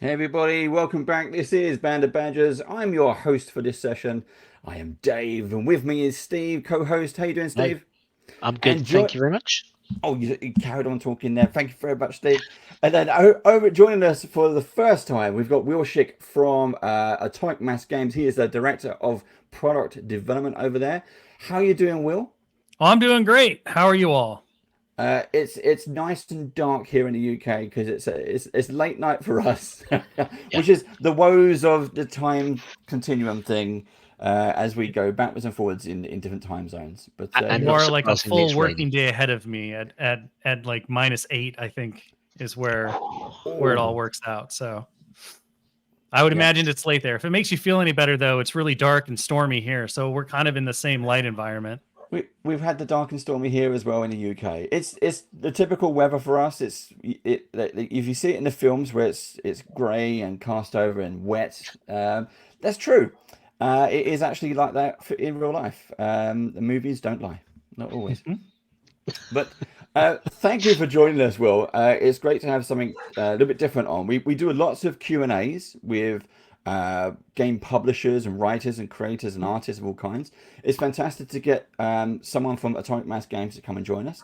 Hey everybody, welcome back. This is Band of Badgers. I'm your host for this session. I am Dave, and with me is Steve, co-host. How you doing, No, Steve? I'm good. And join. Thank you very much. Oh, you carried on talking there. Thank you very much, Steve. And then over joining us for the first time, we've got Will Schick from Atomic Mass Games. He is the director of product development over there. How you doing, Will? Oh, I'm doing great. How are you all? It's nice and dark here in the UK because it's late night for us, Yeah. which is the woes of the time continuum thing as we go backwards and forwards in different time zones. But And You not are like a surprisingly, full it's raining. working day ahead of me at like -8, I think, is where it all oh works out. So I would yeah, imagine it's late there. If it makes you feel any better, though, it's really dark and stormy here. So we're kind of in the same light environment. we've had the dark and stormy here as well in the UK. It's the typical weather for us. If you see it in the films where it's grey and cast over and wet, that's true. It is actually like that in real life. The movies don't lie, not always. Mhm. But thank you for joining us, Will. It's great to have something a little bit different on. We do lots of Q&As with game publishers and writers and creators and artists of all kinds. It's fantastic to get someone from Atomic Mass Games to come and join us,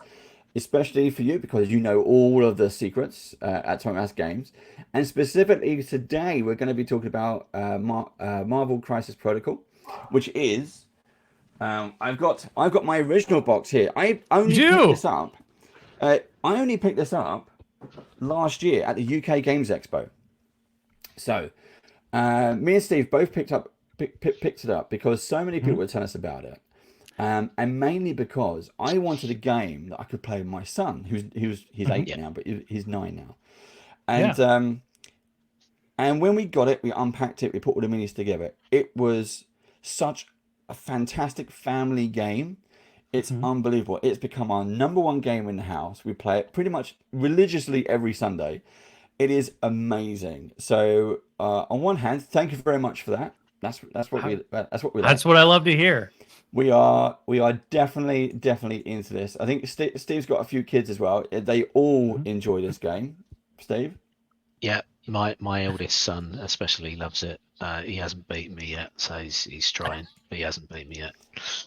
especially for you because you know all of the secrets at Atomic Mass Games. And specifically today, we're going to be talking about Marvel Crisis Protocol, which is I've got my original box here. I You only picked do. this up. I only picked this up last year at the UK Games Expo. So me and Steve both picked it up because so many people Mhm. were telling us about it, and mainly because I wanted a game that I could play with my son, he's Mhm. 8 Yeah. now, but he's 9 now, Yeah. and when we got it, we unpacked it, we put all the minis together. It was such a fantastic family game. It's Mhm. unbelievable. It's become our number one game in the house. We play it pretty much religiously every Sunday. It is amazing. So, on one hand, thank you very much for that. That's what we That's like. what I love to hear. We are definitely into this. I think Steve's got a few kids as well. They all Mhm. enjoy this game. Steve. Yeah. My eldest son especially loves it. He hasn't beaten me yet, so he's trying, but he hasn't beaten me yet.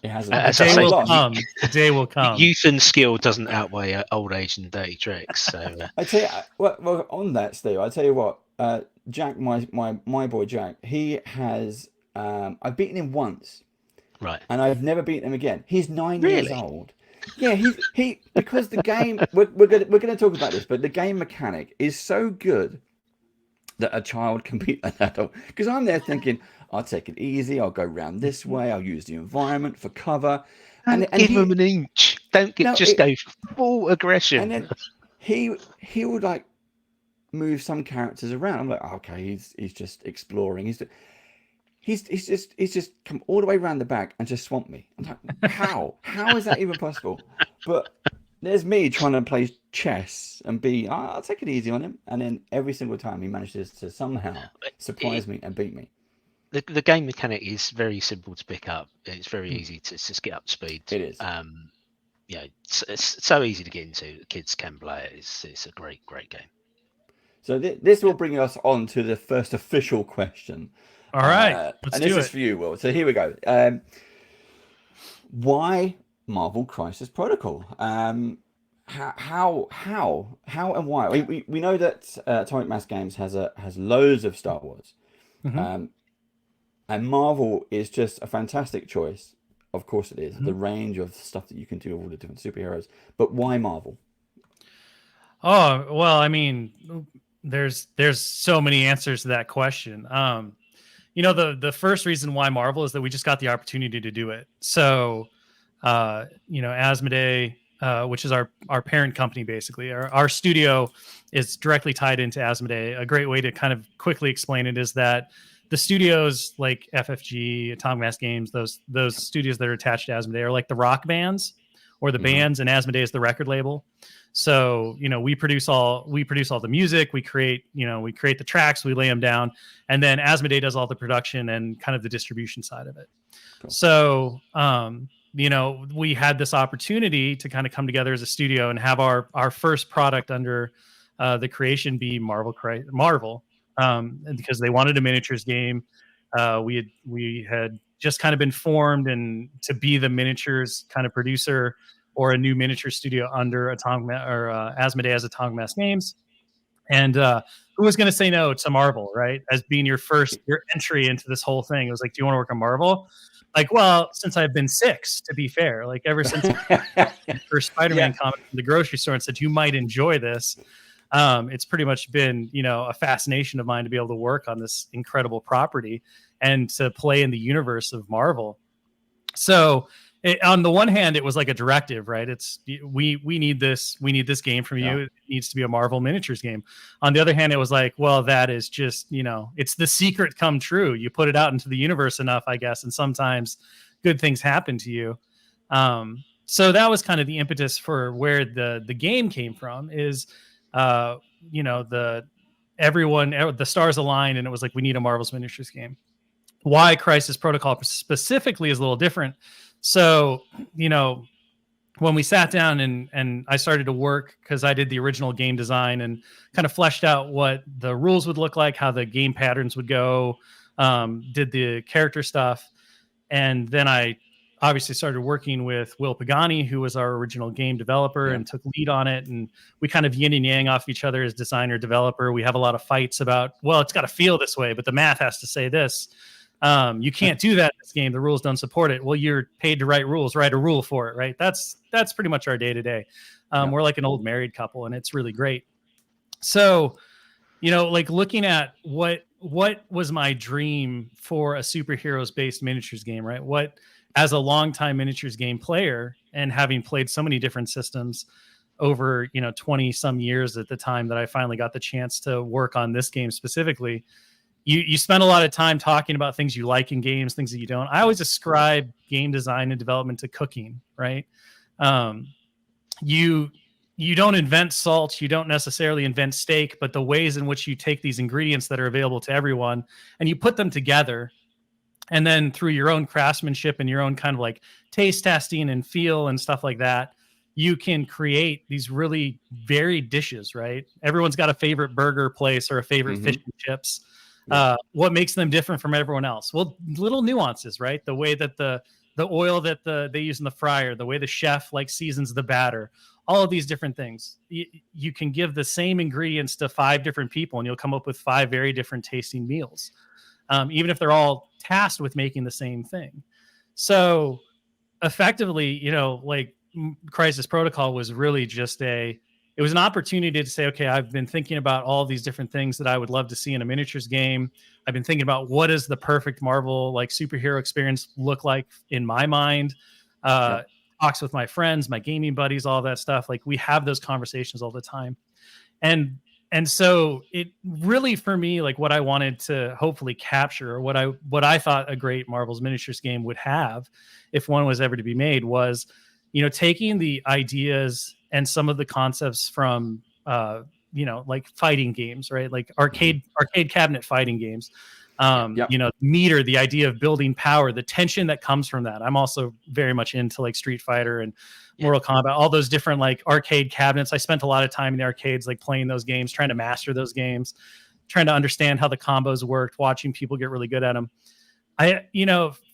It hasn't. The As I day How say, will long? come. The day will come. youth and skill doesn't outweigh old age and dirty tricks. So I tell you, well, on that, Steve, I tell you what, Jack, my boy Jack, he has, I've beaten him once, right, and I've never beaten him again. He's 9 years really, old. Yeah, he because the game we're gonna talk about this, but the game mechanic is so good that a child can beat an adult. Because I'm there thinking, I'll take it easy, I'll go around this way, I'll use the environment for cover, and don't and give him he an inch. Don't no just it go full and aggression. then he would like move some characters around. I'm like, oh, okay, he's just exploring. He's just come all the way around the back and just swamped me. I'm like, how? How is that even possible? But there's me trying to play chess and I'll take it easy on him, and then every single time he manages to somehow It, surprise me and beat me. the game mechanic is very simple to pick up. It's very Mhm. easy to just get up to speed. It is. Yeah, it's so easy to get into. Kids can play it. It's a great game. So this will bring us on to the first official question, All right. Let's and this do is it. for you, Will. So here we go. Why Marvel Crisis Protocol? How and why? We know that Atomic Mass Games has loads of Star Wars, Mhm. um, and Marvel is just a fantastic choice. Of course, it is the Mhm. range of stuff that you can do with all the different superheroes. But why Marvel? Oh, well, I mean, there's so many answers to that question. The first reason why Marvel is that we just got the opportunity to do it. So, Asmodee, which is our parent company, basically, our studio is directly tied into Asmodee. A great way to kind of quickly explain it is that the studios like FFG, Atomic Mass Games, those studios that are attached to Asmodee are like the rock bands or the Hmm. bands, and Asmodee is the record label. So we produce all the music, we create the tracks, we lay them down, and then Asmodee does all the production and kind of the distribution side of it. Cool. So we had this opportunity to kind of come together as a studio and have our first product under the creation be Marvel. because they wanted a miniatures game. We had just kind of been formed and to be the miniatures kind of producer or a new miniature studio under Asmodee as Atomic Mass Games. And who was going to say no to Marvel, right? As being your entry into this whole thing. It was like, do you want to work on Marvel? Like, well, since I've been 6, to be fair, like ever since the first Spider-Man comic from the grocery store and said, you might enjoy this. It's pretty much been, a fascination of mine to be able to work on this incredible property and to play in the universe of Marvel. So on the one hand, it was like a directive, right? It's we need this game from you. It needs to be a Marvel miniatures game. On the other hand, it was like, well, that is just, it's the secret come true. You put it out into the universe enough, I guess, and sometimes good things happen to you. So that was kind of the impetus for where the game came from. Is the stars aligned, and it was like, we need a Marvel's miniatures game. Why Crisis Protocol specifically is a little different. So, when we sat down and I started to work, because I did the original game design and kind of fleshed out what the rules would look like, how the game patterns would go, did the character stuff. And then I obviously started working with Will Pagani, who was our original game developer, and took lead on it. And we kind of yin and yang off each other as designer developer. We have a lot of fights about, well, it's got to feel this way, but the math has to say this. You can't do that in this game. The rules don't support it. Well, you're paid to write rules, write a rule for it, right? That's pretty much our day to day. We're like an old married couple, and it's really great. So, like looking at what was my dream for a superheroes based miniatures game, right? What, as a longtime miniatures game player and having played so many different systems over, 20 some years at the time that I finally got the chance to work on this game specifically, you spend a lot of time talking about things you like in games, things that you don't. I always ascribe game design and development to cooking, right? You don't invent salt, you don't necessarily invent steak, but the ways in which you take these ingredients that are available to everyone and you put them together, and then through your own craftsmanship and your own kind of like taste testing and feel and stuff like that, you can create these really varied dishes, right? Everyone's got a favorite burger place or a favorite fish and chips. What makes them different from everyone else? Well, little nuances, right? The way that the oil that they use in the fryer, the way the chef seasons the batter, all of these different things. You can give the same ingredients to 5 different people and you'll come up with 5 very different tasting meals, even if they're all tasked with making the same thing. So effectively, Crisis Protocol was really just it was an opportunity to say, okay, I've been thinking about all these different things that I would love to see in a miniatures game. I've been thinking about what does the perfect Marvel superhero experience look like in my mind. Talks with my friends, my gaming buddies, all that stuff. We have those conversations all the time. And so it really, for me, what I wanted to hopefully capture, or what I thought a great Marvel's miniatures game would have, if one was ever to be made, was, taking the ideas and some of the concepts from, fighting games, right? Like arcade cabinet fighting games. Meter, the idea of building power, the tension that comes from that. I'm also very much into Street Fighter and Mortal Kombat, all those different arcade cabinets. I spent a lot of time in the arcades, playing those games, trying to master those games, trying to understand how the combos worked, watching people get really good at them.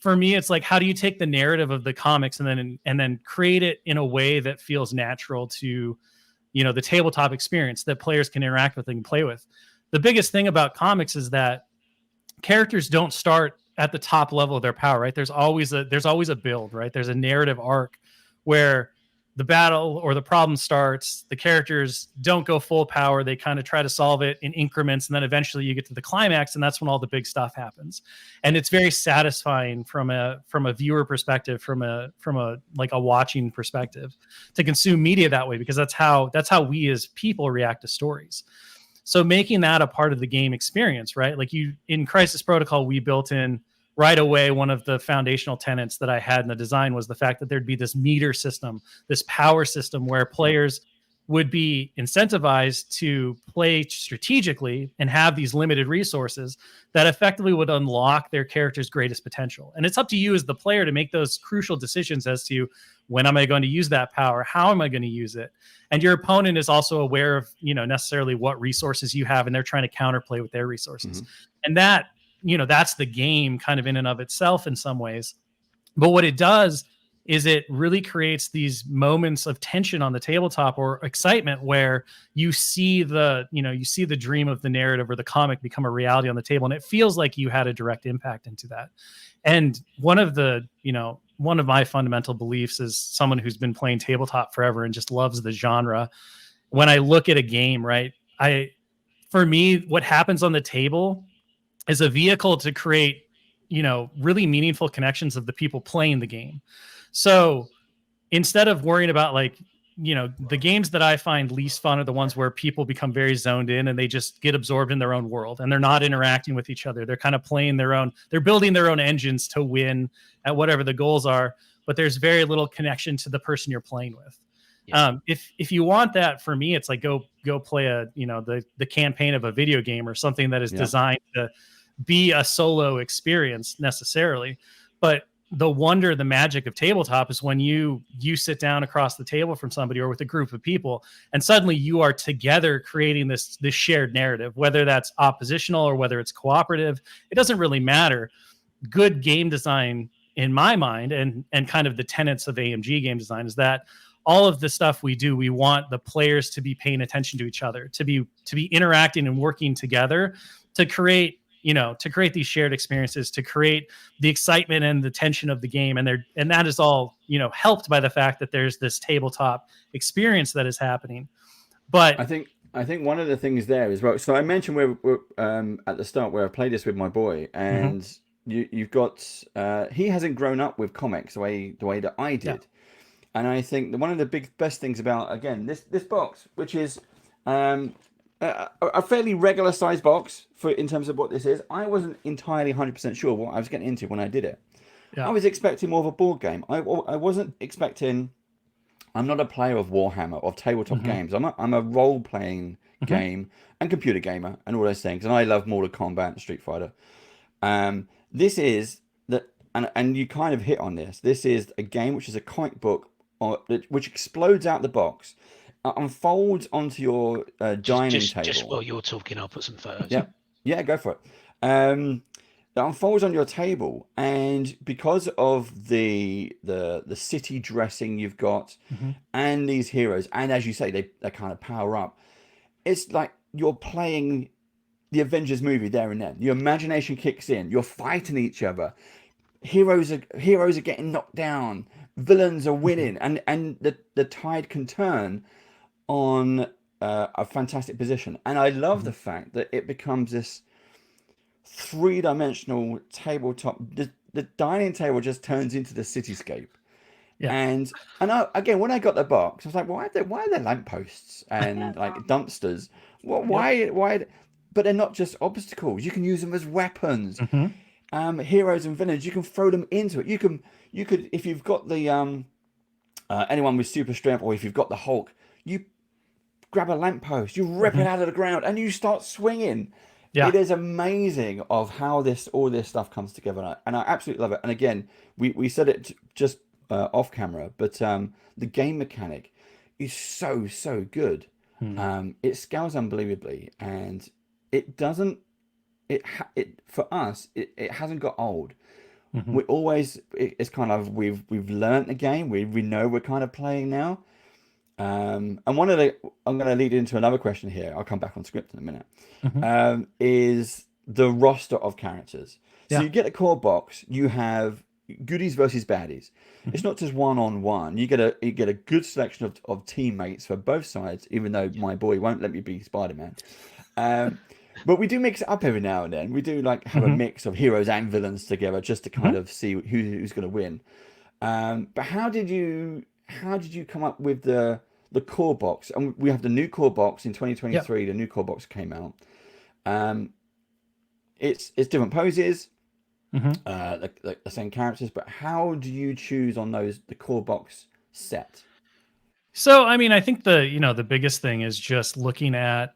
For me, it's how do you take the narrative of the comics and then create it in a way that feels natural to, the tabletop experience that players can interact with and play with. The biggest thing about comics is that characters don't start at the top level of their power, right? There's always a build, right? There's a narrative arc where the battle or the problem starts, the characters don't go full power, they kind of try to solve it in increments, and then eventually you get to the climax, and that's when all the big stuff happens. And it's very satisfying from a viewer perspective, from a watching perspective, to consume media that way, because that's how we as people react to stories. So making that a part of the game experience, right? In Crisis Protocol, we built in right away, one of the foundational tenets that I had in the design was the fact that there'd be this meter system, this power system where players would be incentivized to play strategically and have these limited resources that effectively would unlock their character's greatest potential. And it's up to you as the player to make those crucial decisions as to when am I going to use that power? How am I going to use it? And your opponent is also aware of, necessarily what resources you have, and they're trying to counterplay with their resources. And that, that's the game kind of in and of itself in some ways. But what it does is it really creates these moments of tension on the tabletop or excitement where you see the dream of the narrative or the comic become a reality on the table, and it feels like you had a direct impact into that. And one of my fundamental beliefs is someone who's been playing tabletop forever and just loves the genre. When I look at a game, right, for me, what happens on the table is a vehicle to create, really meaningful connections of the people playing the game. So instead of worrying about the games that I find least fun are the ones where people become very zoned in and they just get absorbed in their own world and they're not interacting with each other. They're kind of playing they're building their own engines to win at whatever the goals are, but there's very little connection to the person you're playing with. Yeah. If you want that, for me, it's like go play the campaign of a video game or something that is designed to be a solo experience necessarily. But the magic of tabletop is when you sit down across the table from somebody or with a group of people, and suddenly you are together creating this shared narrative, whether that's oppositional or whether it's cooperative. It doesn't really matter. Good game design, in my mind, and kind of the tenets of AMG game design is that all of the stuff we do, we want the players to be paying attention to each other, to be interacting and working together to create these shared experiences, to create the excitement and the tension of the game. And that is all, helped by the fact that there's this tabletop experience that is happening. But I think one of the things there as well. So I mentioned we're at the start where I played this with my boy, and you've got he hasn't grown up with comics the way that I did. Yeah. And I think that one of the best things about, again, this box, which is a fairly regular size box in terms of what this is. I wasn't entirely 100% sure what I was getting into when I did it. Yeah. I was expecting more of a board game. I wasn't expecting. I'm not a player of Warhammer, of tabletop games. I'm a role playing game and computer gamer and all those things. And I love Mortal Kombat and Street Fighter. This is and you kind of hit on this. This is a game which is a comic book which explodes out the box. Unfolds onto your dining table. Just while you're talking, I'll put some photos. Yeah, go for it. That unfolds on your table, and because of the city dressing you've got, and these heroes, and as you say, they kind of power up. It's like you're playing the Avengers movie there and then. Your imagination kicks in. You're fighting each other. Heroes are getting knocked down. Villains are winning, and the tide can turn on a fantastic position. And I love the fact that it becomes this three-dimensional tabletop. The dining table just turns into the cityscape. Yeah. And again, when I got the box, I was like, well, why are there lampposts and like dumpsters? Well, why? But they're not just obstacles. You can use them as weapons. Heroes and villains, you can throw them into it. You could, if you've got the anyone with super strength, or if you've got the Hulk, you grab a lamppost, you rip it out of the ground, and you start swinging. Yeah. It is amazing of how all this stuff comes together, and I absolutely love it. And again, we said it just off camera, but the game mechanic is so good. It scales unbelievably, and it doesn't. For us, it hasn't got old. We always, it's kind of we've learned the game. We know we're kind of playing now. And I'm going to lead into another question here. I'll come back on script in a minute. Is the roster of characters. So you get a core box. You have goodies versus baddies. It's not just one-on-one. You get a good selection of teammates for both sides. Even though my boy won't let me be Spider-Man. But we do mix it up every now and then. We do have a mix of heroes and villains together just to kind of see who's going to win. But how did you come up with the core box? And we have the new core box in 2023. The new core box came out. It's different poses, the same characters. But how do you choose on the core box set? So, I mean, I think the biggest thing is just looking at,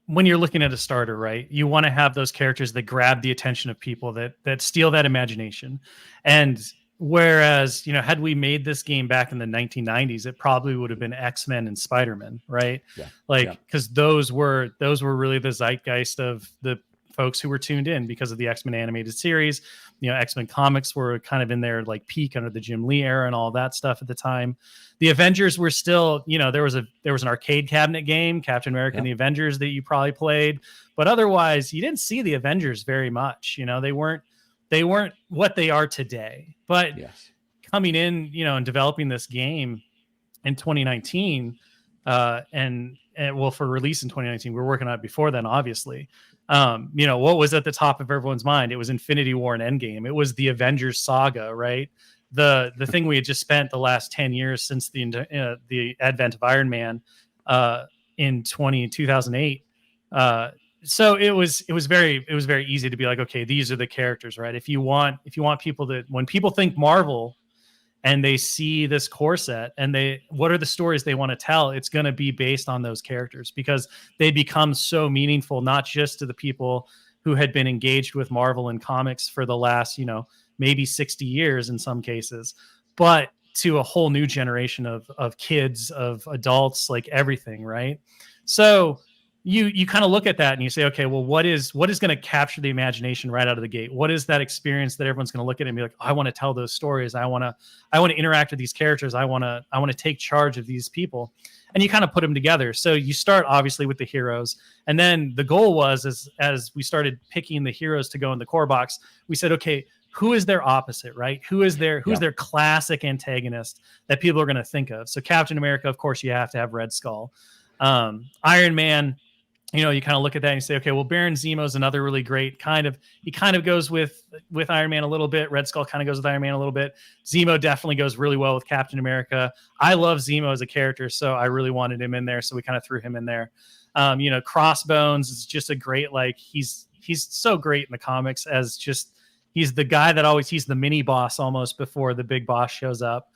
when you're looking at a starter, right? You want to have those characters that grab the attention of people, that steal that imagination. And whereas, had we made this game back in the 1990s, it probably would have been X-Men and Spider-Man, right? Yeah. Yeah. Like, because those were really the zeitgeist of the folks who were tuned in because of the X-Men animated series. X-Men comics were kind of in their like peak under the Jim Lee era and all that stuff at the time. The Avengers were still, there was an arcade cabinet game, Captain America and the Avengers, that you probably played, but otherwise you didn't see the Avengers very much. They weren't what they are today. But Yes. coming in, and developing this game in 2019, and well, for release in 2019, we were working on it before then, obviously. What was at the top of everyone's mind? It was Infinity War and Endgame. It was the Avengers saga, right? The thing we had just spent the last 10 years since the advent of Iron Man in 2008. So it was very easy to be like, okay, these are the characters, right? If you want people to, when people think Marvel and they see this core set and what are the stories they want to tell, it's going to be based on those characters, because they become so meaningful, not just to the people who had been engaged with Marvel and comics for the last, maybe 60 years in some cases, but to a whole new generation of kids, of adults, like everything, right? So you kind of look at that and you say, okay, well, what is going to capture the imagination right out of the gate? What is that experience that everyone's going to look at and be like, I want to tell those stories. I want to interact with these characters. I want to take charge of these people. And you kind of put them together. So you start obviously with the heroes. And then the goal was, as we started picking the heroes to go in the core box, we said, okay, who is their opposite, right? Who's their classic antagonist that people are going to think of? So Captain America, of course, you have to have Red Skull. Iron Man, you kind of look at that and you say, okay, well, Baron Zemo is another really great he kind of goes with Iron Man a little bit. Red Skull kind of goes with Iron Man a little bit. Zemo definitely goes really well with Captain America. I love Zemo as a character, so I really wanted him in there. So we kind of threw him in there. Crossbones is just a great, like, he's so great in the comics as just, he's the guy that he's the mini boss almost before the big boss shows up.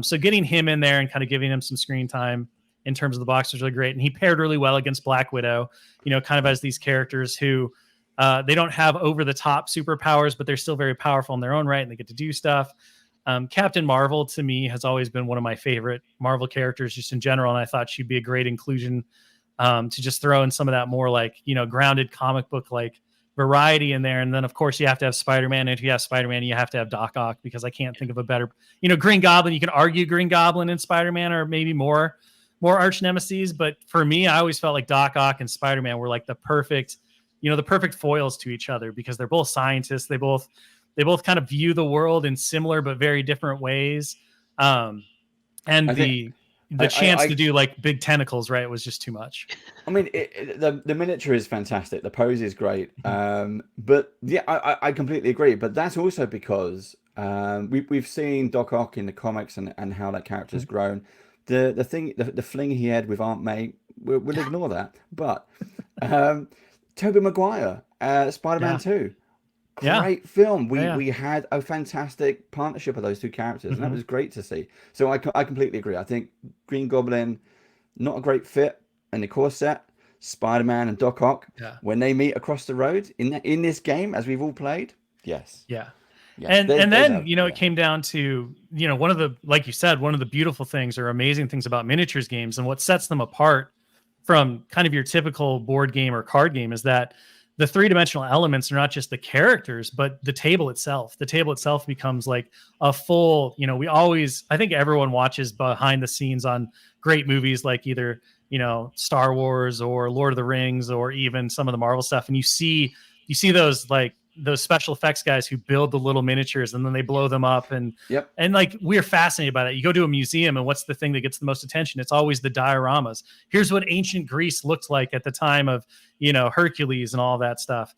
So getting him in there and kind of giving him some screen time in terms of the box was really great. And he paired really well against Black Widow, kind of as these characters who they don't have over the top superpowers, but they're still very powerful in their own right. And they get to do stuff. Captain Marvel to me has always been one of my favorite Marvel characters just in general. And I thought she'd be a great inclusion to just throw in some of that more like, grounded comic book, like variety in there. And then of course you have to have Spider-Man. And if you have Spider-Man, you have to have Doc Ock, because I can't think of a better, Green Goblin. You can argue Green Goblin and Spider-Man are maybe more arch nemesis, but for me, I always felt like Doc Ock and Spider-Man were like the perfect foils to each other, because they're both scientists. They both kind of view the world in similar but very different ways. And the chance to do like big tentacles, right, was just too much. I mean, the miniature is fantastic. The pose is great. But yeah, I completely agree. But that's also because we've seen Doc Ock in the comics and how that character's grown. The fling he had with Aunt May, we'll ignore that. But Tobey Maguire, Spider-Man 2, great film. We had a fantastic partnership of those two characters, and that was great to see. So I completely agree. I think Green Goblin, not a great fit in the core set. Spider-Man and Doc Ock, when they meet across the road in this game, as we've all played, yes. Yeah. And then it came down to, one of the, like you said, one of the beautiful things or amazing things about miniatures games, and what sets them apart from kind of your typical board game or card game, is that the three-dimensional elements are not just the characters, but the table itself. The table itself becomes like a full, I think everyone watches behind the scenes on great movies like either, Star Wars or Lord of the Rings or even some of the Marvel stuff. And you see those like those special effects guys who build the little miniatures and then they blow them up. And like, we're fascinated by that. You go to a museum and what's the thing that gets the most attention? It's always the dioramas. Here's what ancient Greece looked like at the time of, Hercules and all that stuff.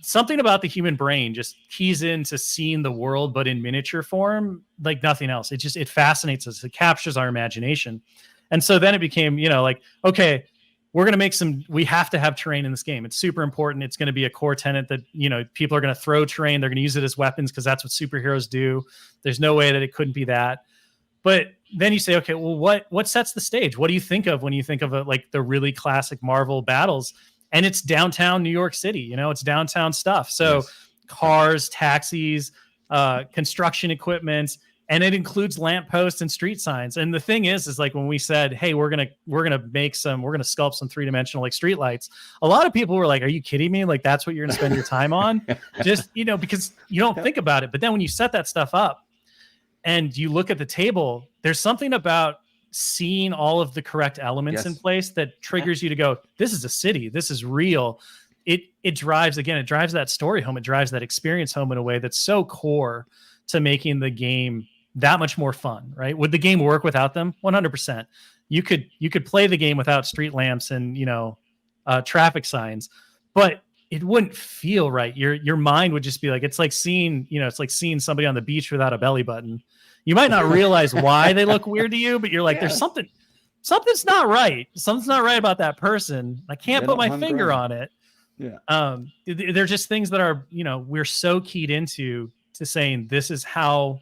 Something about the human brain just keys into seeing the world, but in miniature form, like nothing else. It fascinates us. It captures our imagination. And so then it became, like, okay, we're going to we have to have terrain in this game. It's super important. It's going to be a core tenet that, people are going to throw terrain. They're going to use it as weapons because that's what superheroes do. There's no way that it couldn't be that. But then you say, okay, well, what sets the stage? What do you think of when you think of like the really classic Marvel battles? And it's downtown New York City. You know, it's downtown stuff. So Yes. cars, taxis, construction equipment, and it includes lampposts and street signs. And the thing is like when we said, hey, we're gonna sculpt some 3-dimensional like street lights. A lot of people were like, are you kidding me? Like that's what you're gonna spend your time on? Just, you know, because you don't think about it. But then when you set that stuff up and you look at the table, there's something about seeing all of the correct elements in place that triggers you to go, this is a city, this is real. It drives that story home. It drives that experience home in a way that's so core to making the game that much more fun, right? Would the game work without them? 100%. You could play the game without street lamps and, you know, traffic signs, but it wouldn't feel right. Your mind would just be like, it's like seeing somebody on the beach without a belly button. You might not realize why they look weird to you, but you're like, there's something's not right. Something's not right about that person. I can't put my finger on it. Yeah. They're just things that are, you know, we're so keyed into to saying this is how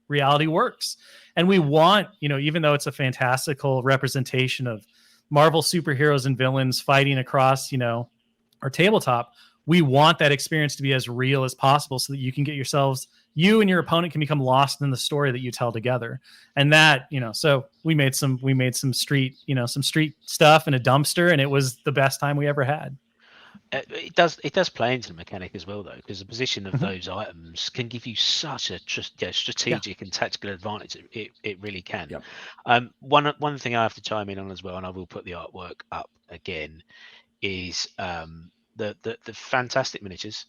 reality works. And we want, you know, even though it's a fantastical representation of Marvel superheroes and villains fighting across, you know, our tabletop, we want that experience to be as real as possible so that you can get you and your opponent can become lost in the story that you tell together. And that, you know, so we made some street stuff in a dumpster, and it was the best time we ever had. It does play into the mechanic as well, though, because the position of those items can give you such a strategic and tactical advantage. It really can. Yep. One thing I have to chime in on as well, and I will put the artwork up again, is the fantastic miniatures,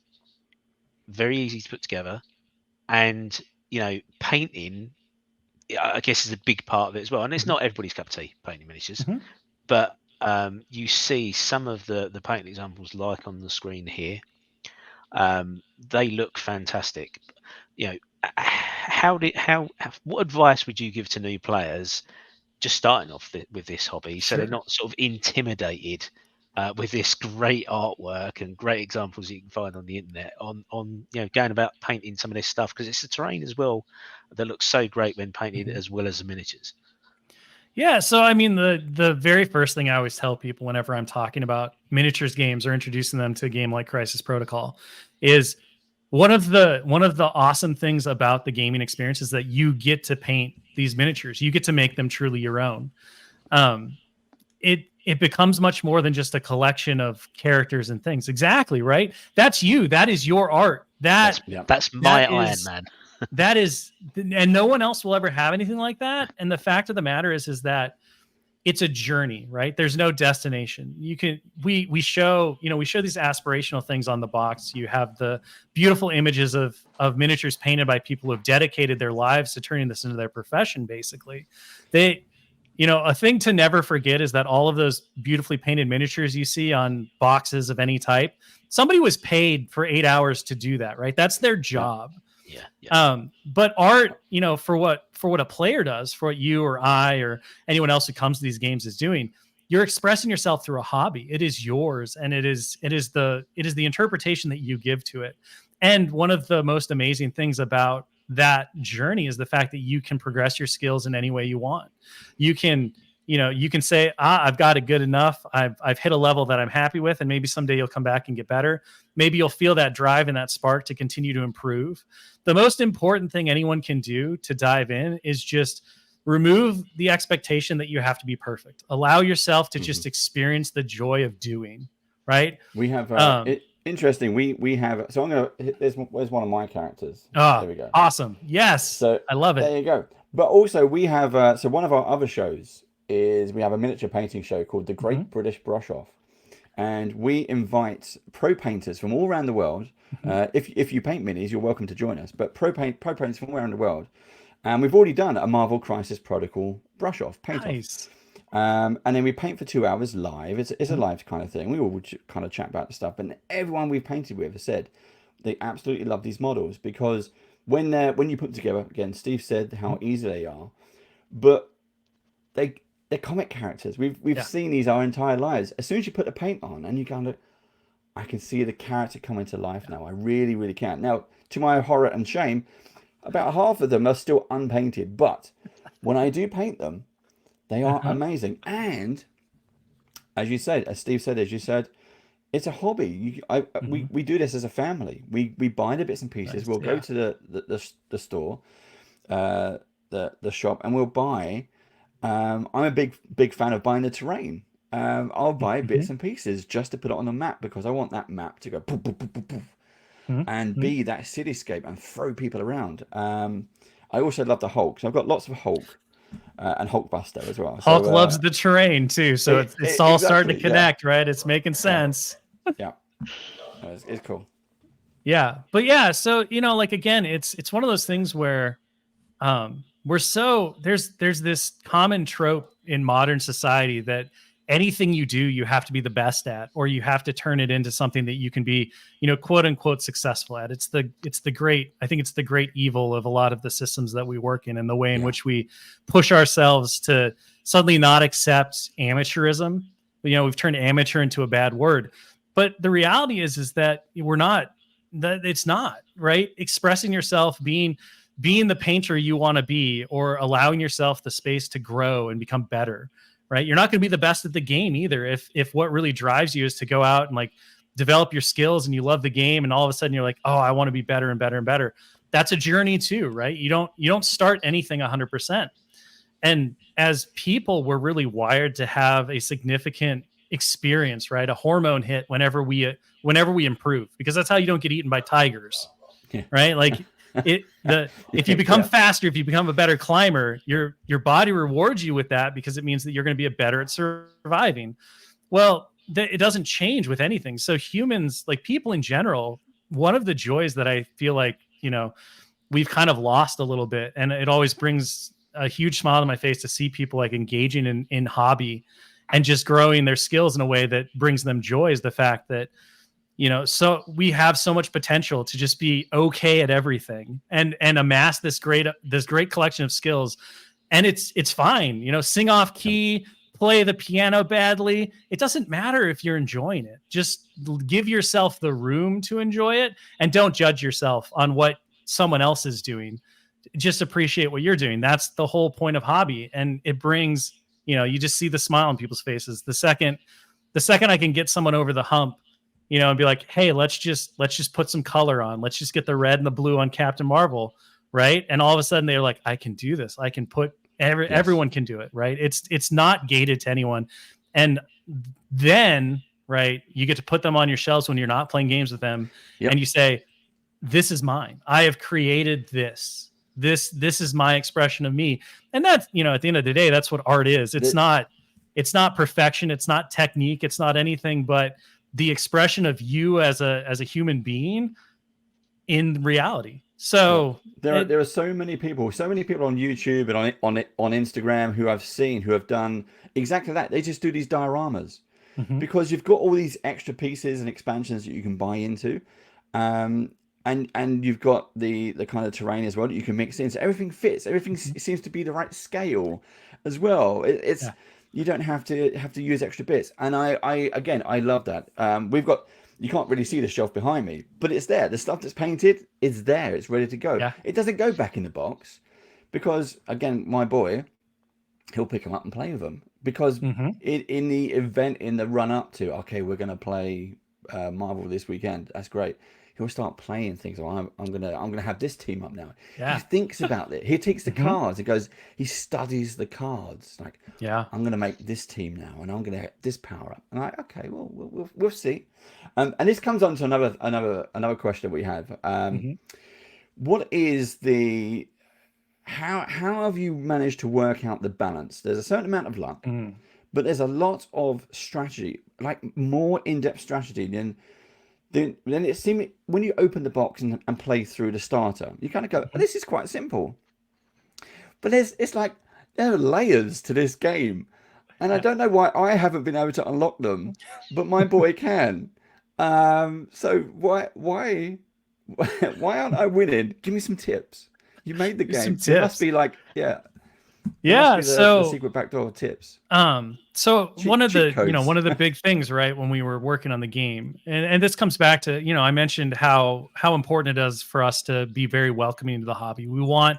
very easy to put together, and you know, painting, I guess, is a big part of it as well. And it's not everybody's cup of tea, painting miniatures, but you see some of the paint examples like on the screen here. They look fantastic. You know, what advice would you give to new players just starting off with this hobby, so they're not sort of intimidated with this great artwork and great examples you can find on the internet on you know, going about painting some of this stuff, because it's the terrain as well that looks so great when painted as well as the miniatures. Yeah, so I mean, the very first thing I always tell people whenever I'm talking about miniatures games or introducing them to a game like Crisis Protocol is one of the awesome things about the gaming experience is that you get to paint these miniatures. You get to make them truly your own. It becomes much more than just a collection of characters and things. Exactly, right? That's you. That is your art. That's my Iron Man. That is, and no one else will ever have anything like that. And the fact of the matter is that it's a journey, right? There's no destination. We show these aspirational things on the box. You have the beautiful images of miniatures painted by people who have dedicated their lives to turning this into their profession. Basically, a thing to never forget is that all of those beautifully painted miniatures you see on boxes of any type, somebody was paid for 8 hours to do that, right? That's their job. Yeah. But art, for what a player does, for what you or I or anyone else who comes to these games is doing, you're expressing yourself through a hobby. It is yours, and it is the interpretation that you give to it. And one of the most amazing things about that journey is the fact that you can progress your skills in any way you want. You can say, I've got it good enough. I've hit a level that I'm happy with, and maybe someday you'll come back and get better. Maybe you'll feel that drive and that spark to continue to improve. The most important thing anyone can do to dive in is just remove the expectation that you have to be perfect. Allow yourself to just experience the joy of doing, right? We have, interesting. We have, so I'm going to, where's one of my characters? There we go. Awesome. Yes. So I love it. There you go. But also we have, so one of our other shows is we have a miniature painting show called the Great British Brush Off. And we invite pro painters from all around the world. If you paint minis, you're welcome to join us. But pro painters from all around the world. And we've already done a Marvel Crisis Protocol brush off, paint off. And then we paint for 2 hours live. It's a live kind of thing. We all kind of chat about the stuff. And everyone we've painted with has said they absolutely love these models, because when you put them together, again, Steve said how easy they are, but they're comic characters. We've seen these our entire lives. As soon as you put the paint on and you kind of, I can see the character coming to life now. I really, really can. Now, to my horror and shame, about half of them are still unpainted. But when I do paint them, they are amazing. And as you said, as Steve said, as you said, it's a hobby. We do this as a family. We buy the bits and pieces. Nice. We'll go Yeah. to the store, the shop, and we'll buy. I'm a big fan of buying the terrain. I'll buy bits and pieces just to put it on the map because I want that map to go poof, poof, poof, poof, poof, and be that cityscape and throw people around. I also love the Hulk, so I've got lots of Hulk and Hulkbuster as well. Hulk So loves the terrain too, so it's all starting to exactly, connect, right? It's making sense. yeah. It's cool. Yeah, but yeah, so like again, it's one of those things where we're so there's this common trope in modern society that anything you do you have to be the best at, or you have to turn it into something that you can be quote unquote successful at. It's the great, I think it's the great evil of a lot of the systems that we work in, and the way in which we push ourselves to suddenly not accept amateurism. We've turned amateur into a bad word, but the reality is that we're not, that it's not right. Expressing yourself, being the painter you want to be, or allowing yourself the space to grow and become better, right? You're not going to be the best at the game either if what really drives you is to go out and like develop your skills, and you love the game, and all of a sudden you're like, oh, I want to be better and better and better. That's a journey too, right? You don't start anything 100%. And as people, we're really wired to have a significant experience, right? A hormone hit whenever we improve, because that's how you don't get eaten by tigers, right? Like if you become faster, if you become a better climber, your body rewards you with that, because it means that you're going to be better at surviving. Well, it doesn't change with anything. So humans, like people in general, one of the joys that I feel like we've kind of lost a little bit, and it always brings a huge smile on my face to see people like engaging in hobby and just growing their skills in a way that brings them joy, is the fact that so we have so much potential to just be okay at everything and amass this great collection of skills. And it's fine, sing off key, play the piano badly. It doesn't matter if you're enjoying it. Just give yourself the room to enjoy it, and don't judge yourself on what someone else is doing. Just appreciate what you're doing. That's the whole point of hobby. And it brings, you just see the smile on people's faces. The second I can get someone over the hump, and be like, hey, let's just put some color on. Let's just get the red and the blue on Captain Marvel, right? And all of a sudden they're like, I can do this. I can put everyone can do it, right? It's not gated to anyone. And then, right, you get to put them on your shelves when you're not playing games with them, and you say, this is mine. I have created this. This is my expression of me. And that's, at the end of the day, that's what art is. It's not perfection. It's not technique. It's not anything but the expression of you as a human being in reality. So there are so many people on YouTube and on Instagram who I've seen who have done exactly that. They just do these dioramas because you've got all these extra pieces and expansions that you can buy into. And you've got the kind of terrain as well that you can mix in, so everything fits. Everything seems to be the right scale as well. You don't have to use extra bits. And I love that. You can't really see the shelf behind me, but it's there. The stuff that's painted is there. It's ready to go. Yeah. It doesn't go back in the box because, again, my boy, he'll pick them up and play with them because in the event, in the run up to, okay, we're going to play Marvel this weekend. That's great. He'll start playing things. Oh, I'm gonna have this team up now. Yeah. He thinks about it. He takes the cards. He studies the cards. Like, I'm gonna make this team now, and I'm gonna get this power up. And okay, well, we'll see. And this comes on to another question we have. What is the how have you managed to work out the balance? There's a certain amount of luck, but there's a lot of strategy, like more in-depth strategy then it seems when you open the box and play through the starter, you kind of go, well, this is quite simple. But it's like there are layers to this game. And I don't know why I haven't been able to unlock them, but my boy can. So why aren't I winning? Give me some tips. You made the game. It must be like, There must Yeah. be the So secret backdoor tips. So one of Cheat the, codes. one of the big things, right, when we were working on the game, and this comes back to, I mentioned how important it is for us to be very welcoming to the hobby. We want,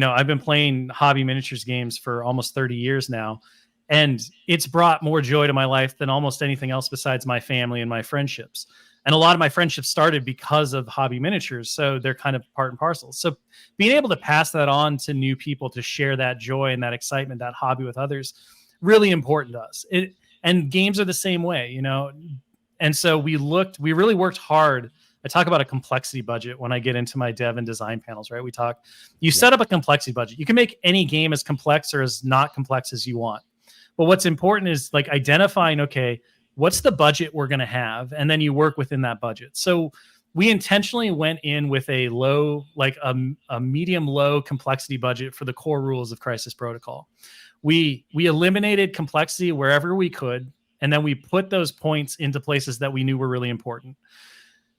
I've been playing hobby miniatures games for almost 30 years now, and it's brought more joy to my life than almost anything else besides my family and my friendships. And a lot of my friendships started because of hobby miniatures, so they're kind of part and parcel. So being able to pass that on to new people, to share that joy and that excitement, that hobby with others, really important to us. And games are the same way, And so we really worked hard. I talk about a complexity budget when I get into my dev and design panels, right? You set up a complexity budget. You can make any game as complex or as not complex as you want. But what's important is like identifying, okay, what's the budget we're going to have? And then you work within that budget. So we intentionally went in with a low, like a medium low complexity budget for the core rules of Crisis Protocol. We eliminated complexity wherever we could, and then we put those points into places that we knew were really important.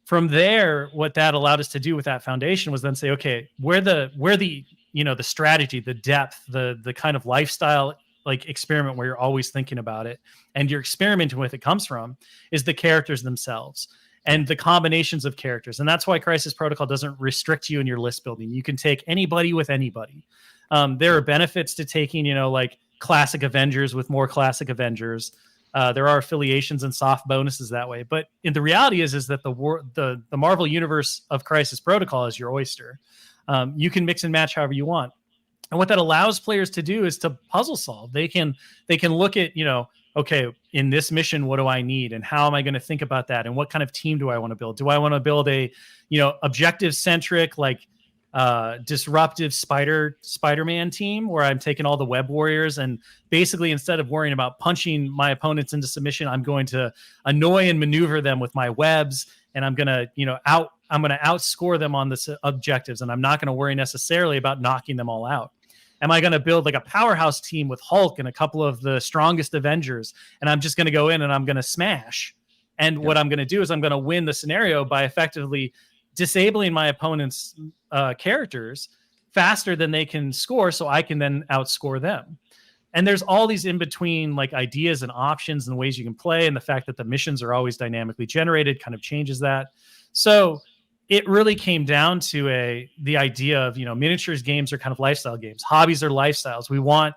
From there, what that allowed us to do with that foundation was then say, okay, where the the strategy, the depth, the kind of lifestyle like experiment where you're always thinking about it and you're experimenting with it comes from is the characters themselves and the combinations of characters. And that's why Crisis Protocol doesn't restrict you in your list building. You can take anybody with anybody. There are benefits to taking, like classic Avengers with more classic Avengers. There are affiliations and soft bonuses that way. But the reality is that the Marvel universe of Crisis Protocol is your oyster. You can mix and match however you want. And what that allows players to do is to puzzle solve. They can look at, okay, in this mission, what do I need? And how am I going to think about that? And what kind of team do I want to build? Do I want to build a, objective centric, like disruptive Spider-Man team where I'm taking all the web warriors and basically instead of worrying about punching my opponents into submission, I'm going to annoy and maneuver them with my webs, and I'm going to, outscore them on the objectives, and I'm not going to worry necessarily about knocking them all out. Am I going to build like a powerhouse team with Hulk and a couple of the strongest Avengers, and I'm just going to go in and I'm going to smash? And what I'm going to do is I'm going to win the scenario by effectively disabling my opponent's characters faster than they can score, so I can then outscore them. And there's all these in between like ideas and options and ways you can play, and the fact that the missions are always dynamically generated kind of changes that. So it really came down to the idea of, miniatures games are kind of lifestyle games. Hobbies are lifestyles. We want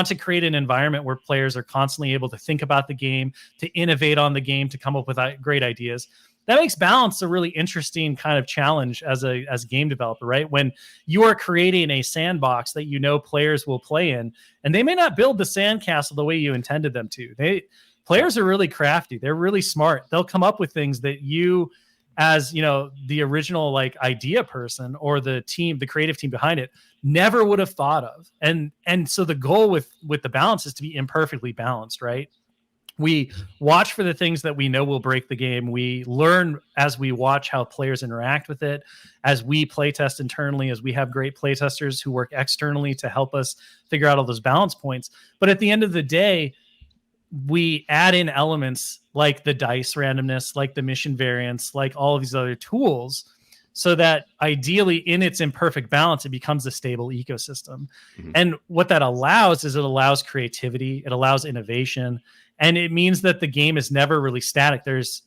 to create an environment where players are constantly able to think about the game, to innovate on the game, to come up with great ideas. That makes balance a really interesting kind of challenge as a game developer, right? When you are creating a sandbox that players will play in, and they may not build the sandcastle the way you intended them to. Players are really crafty. They're really smart. They'll come up with things that you, as the original like idea person or the creative team behind it, never would have thought of. And so the goal with the balance is to be imperfectly balanced, right? We watch for the things that we know will break the game. We learn as we watch how players interact with it, as we play test internally, as we have great play testers who work externally to help us figure out all those balance points. But at the end of the day, we add in elements like the dice randomness, like the mission variance, like all of these other tools, so that ideally in its imperfect balance, it becomes a stable ecosystem. Mm-hmm. And what that allows is it allows creativity, it allows innovation, and it means that the game is never really static. There's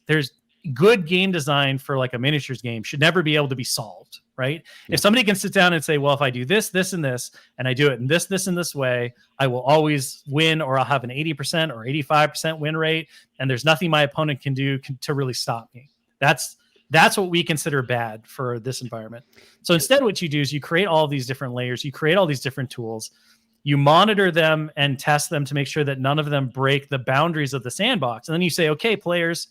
good game design for like a miniatures game should never be able to be solved, right? Yeah. If somebody can sit down and say, well, if I do this, this, and this, and I do it in this, and this way, I will always win, or I'll have an 80% or 85% win rate, and there's nothing my opponent can do to really stop me. That's what we consider bad for this environment. So instead, what you do is you create all these different layers, you create all these different tools, you monitor them and test them to make sure that none of them break the boundaries of the sandbox. And then you say, okay, players,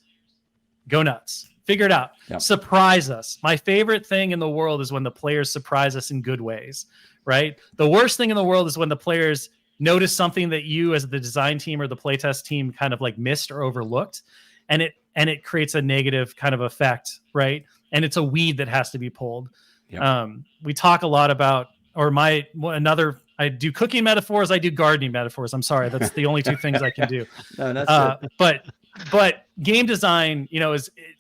go nuts. Figure it out. Yep. Surprise us. My favorite thing in the world is when the players surprise us in good ways, right? The worst thing in the world is when the players notice something that you as the design team or the playtest team kind of like missed or overlooked, and it creates a negative kind of effect, right? And it's a weed that has to be pulled. Yep. We talk a lot about, I do cooking metaphors, I do gardening metaphors. I'm sorry, that's the only two things I can do. No, that's it. But game design,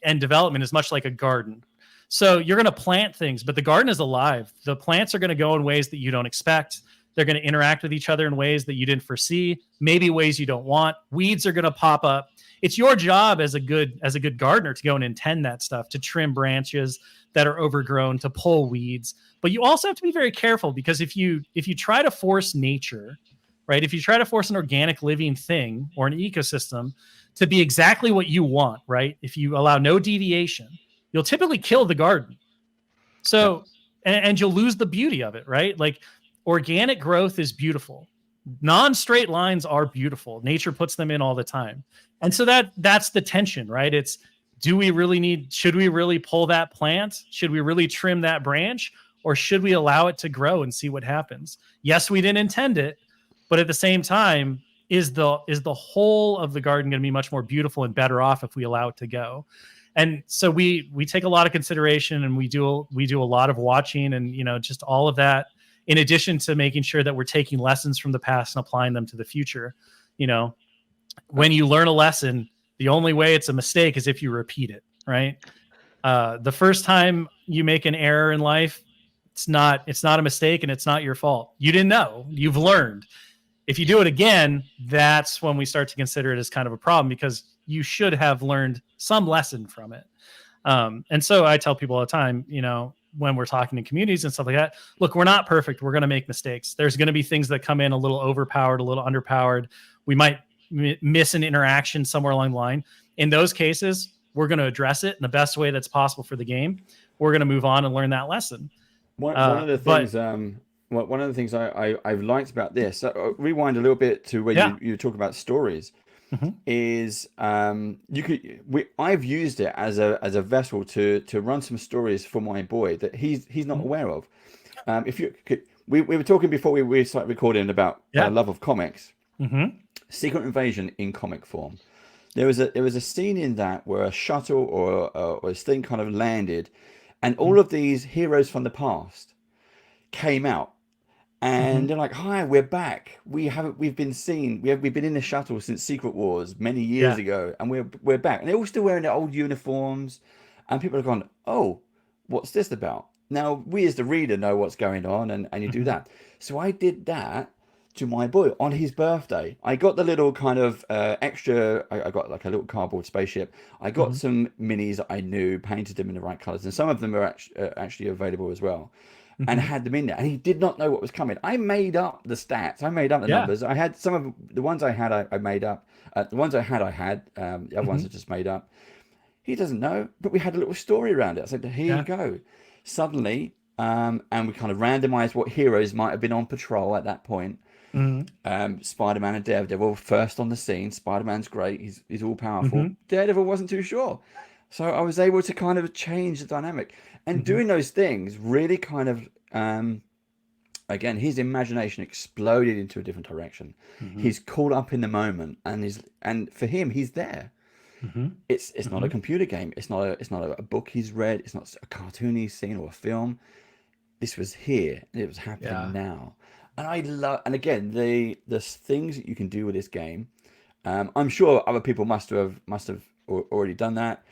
and development is much like a garden. So you're going to plant things, but the garden is alive. The plants are going to go in ways that you don't expect. They're going to interact with each other in ways that you didn't foresee, maybe ways you don't want. Weeds are going to pop up. It's your job as a good gardener to go and intend that stuff, to trim branches that are overgrown, to pull weeds. But you also have to be very careful, because if you try to force nature, right? If you try to force an organic living thing or an ecosystem to be exactly what you want, right? If you allow no deviation, you'll typically kill the garden. So, and you'll lose the beauty of it, right? Like, organic growth is beautiful. Non-straight lines are beautiful. Nature puts them in all the time. And so that's the tension, right? It's, should we really pull that plant? Should we really trim that branch? Or should we allow it to grow and see what happens? Yes, we didn't intend it, but at the same time, is the whole of the garden going to be much more beautiful and better off if we allow it to go? And so we take a lot of consideration, and we do a lot of watching, and just all of that, in addition to making sure that we're taking lessons from the past and applying them to the future. When you learn a lesson, the only way it's a mistake is if you repeat it, right? The first time you make an error in life, it's not a mistake, and it's not your fault. You didn't know. You've learned. If you do it again, that's when we start to consider it as kind of a problem, because you should have learned some lesson from it. And so I tell people all the time, when we're talking in communities and stuff like that, look, we're not perfect. We're going to make mistakes. There's going to be things that come in a little overpowered, a little underpowered. We might miss an interaction somewhere along the line. In those cases, we're going to address it in the best way that's possible for the game. We're going to move on and learn that lesson. One of the things, one of the things I've liked about this, rewind a little bit to where you talk about stories, is I've used it as a vessel to run some stories for my boy that he's not aware of. We were talking before we started recording about love of comics. Secret Invasion in comic form. There was a scene in that where a shuttle or a thing kind of landed, and all of these heroes from the past came out, and they're like, "Hi, we're back. We've been seen. We've been in the shuttle since Secret Wars many years ago, and we're back." And they're all still wearing their old uniforms, and people are going, "Oh, what's this about?" Now we as the reader know what's going on, and you do that. So I did that to my boy on his birthday. I got the little kind of extra. I got like a little cardboard spaceship. I got some minis that I knew, painted them in the right colors, and some of them are actually available as well. And had them in there, and he did not know what was coming. I made up the stats. I made up the numbers. I had some of the ones I had. I made up. The ones I had. The other ones I just made up. He doesn't know, but we had a little story around it. I said, "Here you go." Suddenly, and we kind of randomized what heroes might have been on patrol at that point. Spider-Man and Daredevil first on the scene. Spider-Man's great. He's all powerful. Daredevil wasn't too sure. So I was able to kind of change the dynamic, and doing those things really kind of, again, his imagination exploded into a different direction. He's caught up in the moment, and for him, he's there. It's not a computer game. It's not a book he's read. It's not a cartoon he's seen or a film. This was here. It was happening now. And I love, and again, the things that you can do with this game. I'm sure other people must have already done that.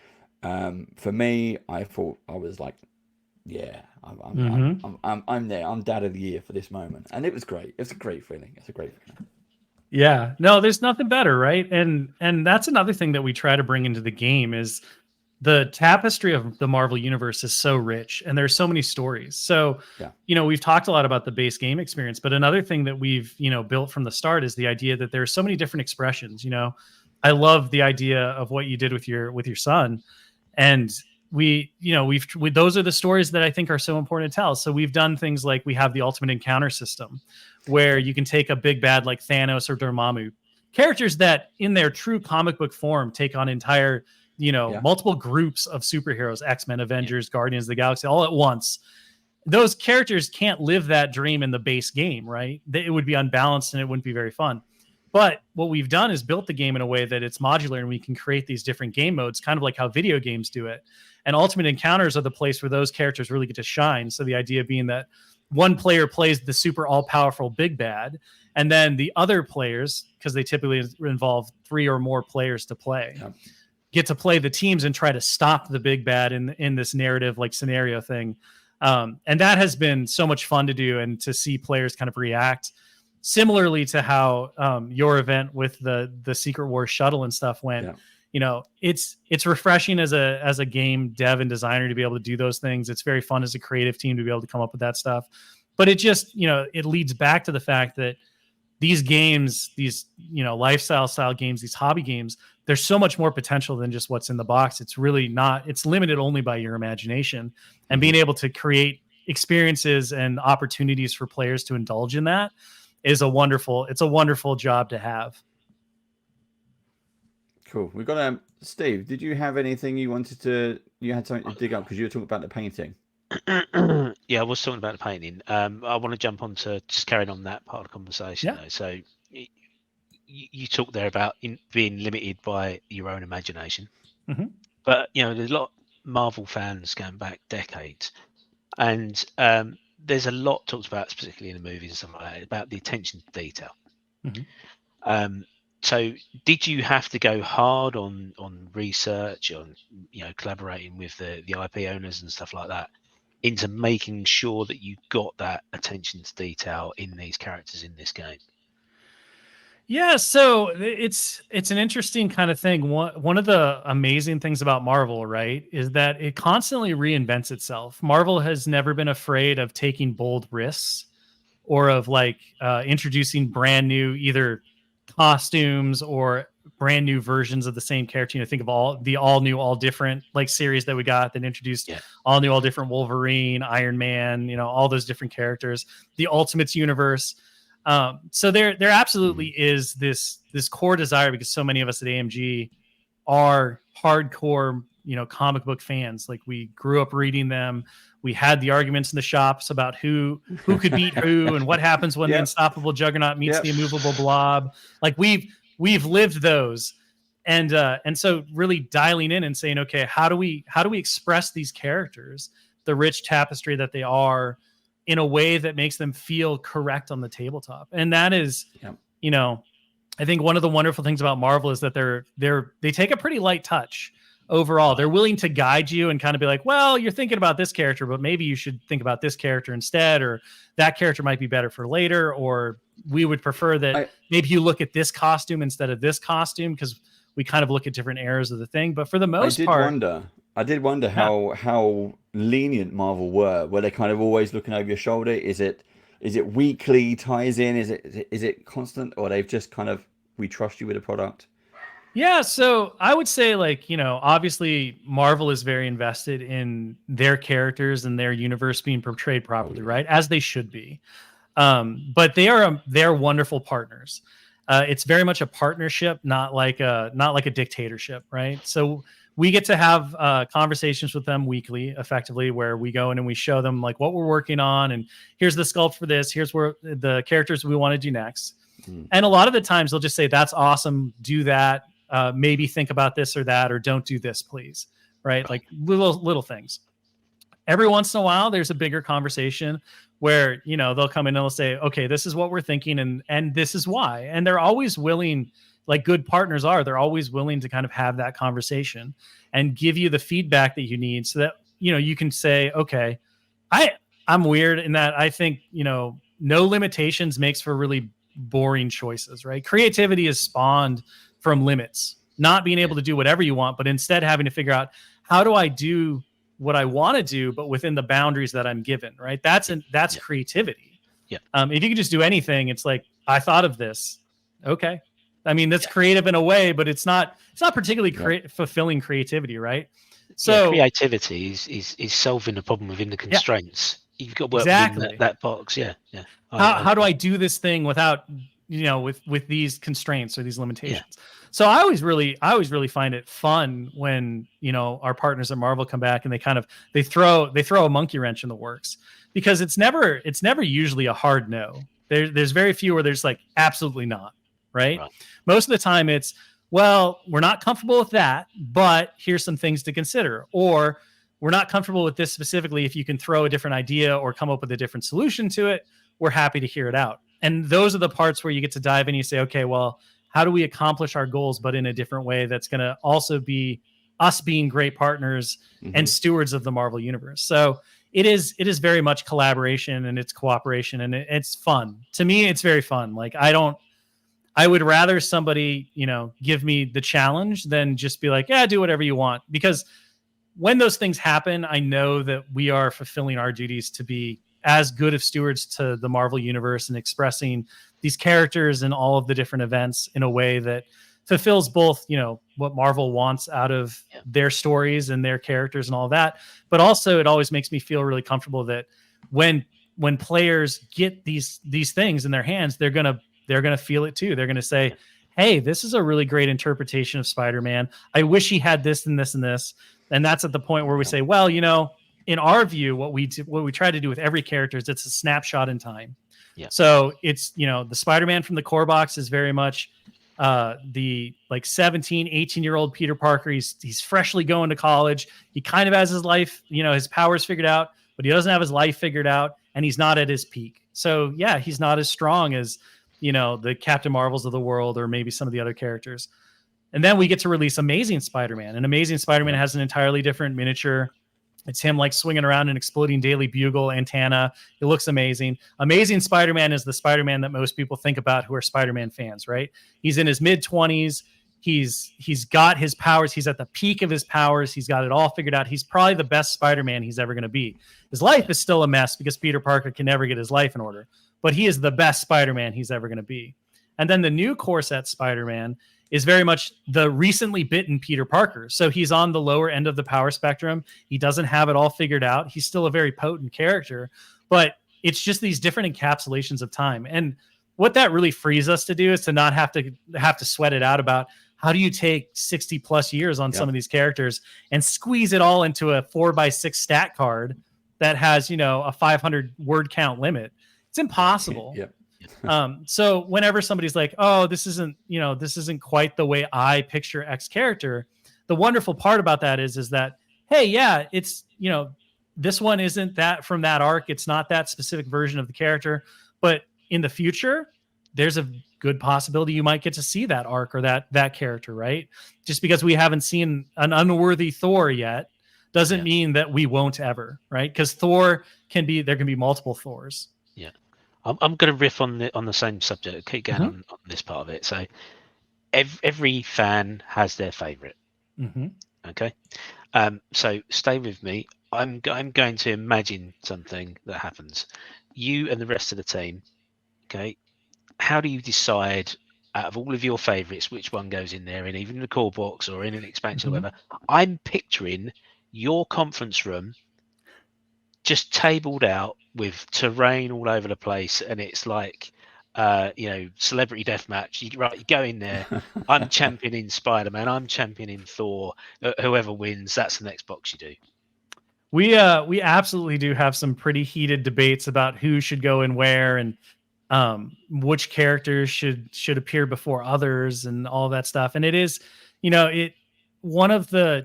For me, I thought I was like, I'm there. I'm dad of the year for this moment, and it was great. It's a great feeling. Yeah, no, there's nothing better, right? And that's another thing that we try to bring into the game is the tapestry of the Marvel universe is so rich, and there's so many stories. So, we've talked a lot about the base game experience, but another thing that we've, built from the start is the idea that there are so many different expressions. I love the idea of what you did with your son, and those are the stories that I think are so important to tell. So we've done things like we have the ultimate encounter system, where you can take a big bad like Thanos or Dormammu, characters that in their true comic book form take on entire multiple groups of superheroes, X-Men, Avengers, Guardians of the Galaxy, all at once. Those characters can't live that dream in the base game, right? It would be unbalanced and it wouldn't be very fun. But what we've done is built the game in a way that it's modular, and we can create these different game modes, kind of like how video games do it. And Ultimate Encounters are the place where those characters really get to shine. So the idea being that one player plays the super all-powerful big bad, and then the other players, because they typically involve 3 or more players to play, get to play the teams and try to stop the big bad in this narrative like scenario thing. And that has been so much fun to do, and to see players kind of react similarly to how your event with the Secret Wars shuttle and stuff went. Yeah. You know, it's refreshing as a game dev and designer to be able to do those things. It's very fun as a creative team to be able to come up with that stuff. But it just, you know, it leads back to the fact that these games, these, you know, lifestyle style games, these hobby games, there's so much more potential than just what's in the box. It's really not, it's limited only by your imagination, and being able to create experiences and opportunities for players to indulge in that is it's a wonderful job to have. Cool. We've got Steve, did you have anything you had something to dig up because you were talking about the painting? Yeah, I was talking about the painting. I want to jump on to just carrying on that part of the conversation, though. So you talked there about being limited by your own imagination. But, you know, there's a lot of Marvel fans going back decades. And there's a lot talked about, particularly in the movies and stuff like that, about the attention to detail. So did you have to go hard on research, on, you know, collaborating with the IP owners and stuff like that, into making sure that you got that attention to detail in these characters in this game? Yeah, so it's an interesting kind of thing. One of the amazing things about Marvel, right, is that it constantly reinvents itself. Marvel has never been afraid of taking bold risks, or of like introducing brand new either costumes or brand new versions of the same character. You know, think of all new, all different like series that we got that introduced all new, all different Wolverine, Iron Man, you know, all those different characters, the Ultimates universe. So there absolutely is this core desire, because so many of us at AMG are hardcore, you know, comic book fans. Like, we grew up reading them. We had the arguments in the shops about who could beat who and what happens when the unstoppable Juggernaut meets the immovable Blob. Like, we've lived those. And so really dialing in and saying, okay, how do we express these characters, the rich tapestry that they are, in a way that makes them feel correct on the tabletop? And that is, you know, I think one of the wonderful things about Marvel is that they take a pretty light touch overall. They're willing to guide you and kind of be like, well, you're thinking about this character, but maybe you should think about this character instead, or that character might be better for later, or we would prefer that maybe you look at this costume instead of this costume, because we kind of look at different eras of the thing. But for the most part, I did wonder how lenient Marvel were they kind of always looking over your shoulder? Is it weekly ties in? Is it constant, or they've just kind of, we trust you with a product? Yeah, so I would say, like, you know, obviously Marvel is very invested in their characters and their universe being portrayed properly, right? As they should be. But they're wonderful partners. It's very much a partnership, not like a dictatorship, right? So we get to have conversations with them weekly, effectively, where we go in and we show them like what we're working on, and here's the sculpt for this, here's where the characters we want to do next. And a lot of the times they'll just say, that's awesome, do that, maybe think about this or that, or don't do this, please, right? Like little things. Every once in a while there's a bigger conversation where, you know, they'll come in and they'll say, okay, this is what we're thinking, and this is why. And they're always willing, like good partners are, they're always willing to kind of have that conversation and give you the feedback that you need, so that, you know, you can say, okay, I'm weird in that I think, you know, no limitations makes for really boring choices, right? Creativity is spawned from limits, not being able to do whatever you want, but instead having to figure out, how do I do what I want to do, but within the boundaries that I'm given, right? That's creativity. If you can just do anything, it's like, I thought of this. Okay. I mean, that's creative in a way, but it's not particularly fulfilling creativity, right? So creativity is solving the problem within the constraints. You've got to work within that box. How do I do this thing without, you know, with these constraints or these limitations? So I always really find it fun when, you know, our partners at Marvel come back and they throw a monkey wrench in the works, because it's never usually a hard no. There's very few where there's like, absolutely not. Right? Most of the time it's, well, we're not comfortable with that, but here's some things to consider. Or, we're not comfortable with this specifically. If you can throw a different idea or come up with a different solution to it, we're happy to hear it out. And those are the parts where you get to dive in and you say, okay, well, how do we accomplish our goals, but in a different way that's going to also be us being great partners and stewards of the Marvel universe? So it is very much collaboration and it's cooperation, and it's fun. To me, it's very fun. Like I would rather somebody, give me the challenge than just be like, yeah, do whatever you want. Because when those things happen, I know that we are fulfilling our duties to be as good of stewards to the Marvel universe and expressing these characters and all of the different events in a way that fulfills both, what Marvel wants out of their stories and their characters and all that. But also it always makes me feel really comfortable that when players get these things in their hands, they're going to feel it too. They're going to say, hey, this is a really great interpretation of Spider-Man. I wish he had this and this and this. And that's at the point where we say, well, in our view, what we try to do with every character is it's a snapshot in time. Yeah. So it's, the Spider-Man from the core box is very much the like 17, 18-year-old Peter Parker. He's freshly going to college. He kind of has his life, his powers figured out, but he doesn't have his life figured out, and he's not at his peak. So yeah, he's not as strong as, the Captain Marvels of the world, or maybe some of the other characters. And then we get to release Amazing Spider-Man, and Amazing Spider-Man has an entirely different miniature. It's him like swinging around an exploding Daily Bugle antenna. It looks amazing. Amazing Spider-Man is the Spider-Man that most people think about who are Spider-Man fans, right? He's in his mid-20s. He's got his powers. He's at the peak of his powers. He's got it all figured out. He's probably the best Spider-Man he's ever going to be. His life is still a mess because Peter Parker can never get his life in order, but he is the best Spider-Man he's ever going to be. And then the new core set Spider-Man is very much the recently bitten Peter Parker. So he's on the lower end of the power spectrum. He doesn't have it all figured out. He's still a very potent character, but it's just these different encapsulations of time. And what that really frees us to do is to not have to sweat it out about how do you take 60 plus years on some of these characters and squeeze it all into a 4x6 stat card that has, a 500 word count limit. It's impossible. Yep. So whenever somebody's like, oh, this isn't quite the way I picture X character, the wonderful part about that is that, hey, yeah, it's, this one isn't that from that arc. It's not that specific version of the character, but in the future, there's a good possibility you might get to see that arc or that character, right? Just because we haven't seen an unworthy Thor yet doesn't mean that we won't ever, right? Because there can be multiple Thors. Yeah. I'm going to riff on the same subject. Keep going on this part of it. So every fan has their favorite. Mm-hmm. Okay. So stay with me. I'm going to imagine something that happens. You and the rest of the team. Okay. How do you decide out of all of your favorites which one goes in there, in even the core box or in an expansion or whatever? I'm picturing your conference room just tabled out with terrain all over the place, and it's like celebrity deathmatch. You go in there. I'm championing Spider-Man, I'm championing Thor. Whoever wins, that's the next box you do. We absolutely do have some pretty heated debates about who should go in where, and which characters should appear before others and all that stuff. And it is,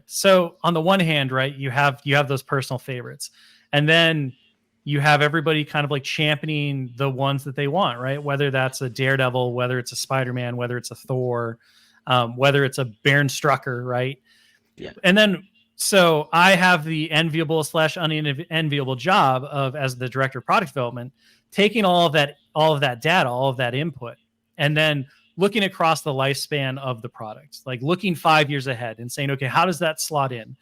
so on the one hand, right, you have those personal favorites, and then you have everybody kind of like championing the ones that they want, right? Whether that's a Daredevil, whether it's a Spider-Man, whether it's a Thor, whether it's a Baron Strucker, right? Yeah. And then, so I have the enviable / unenviable job of, as the director of product development, taking all of that data, all of that input, and then looking across the lifespan of the product, like looking 5 years ahead and saying, okay, how does that slot in?